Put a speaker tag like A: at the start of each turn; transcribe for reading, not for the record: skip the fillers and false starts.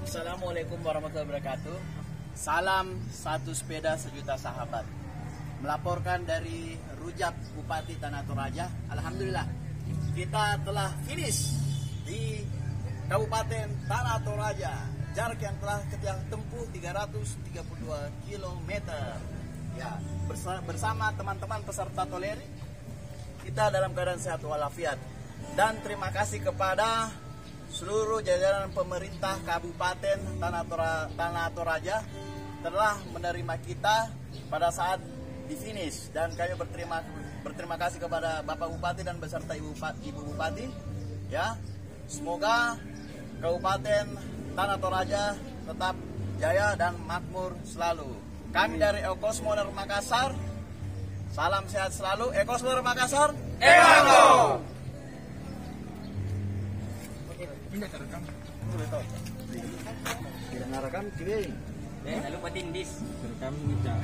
A: Assalamualaikum warahmatullahi wabarakatuh. Salam satu sepeda sejuta sahabat. Melaporkan dari Rujak Bupati Tanah Toraja. Alhamdulillah kita telah finish di Kabupaten Tanah Toraja. Jarak yang telah kita tempuh 332 km. Ya, bersama teman-teman peserta toleri kita dalam keadaan sehat walafiat. Dan terima kasih kepada seluruh jajaran pemerintah Kabupaten Tanah Toraja telah menerima kita pada saat di finish, dan kami berterima kasih kepada Bapak Bupati dan beserta Ibu Bupati. Ya, semoga Kabupaten Tanah Toraja tetap jaya dan makmur selalu. Kami dari Ekosmoner Makassar, salam sehat selalu. Ekosmoner Makassar, Eko!
B: Tidak terekam.
A: Tidak narekam,
B: Lalu patindis. Terekam tidak.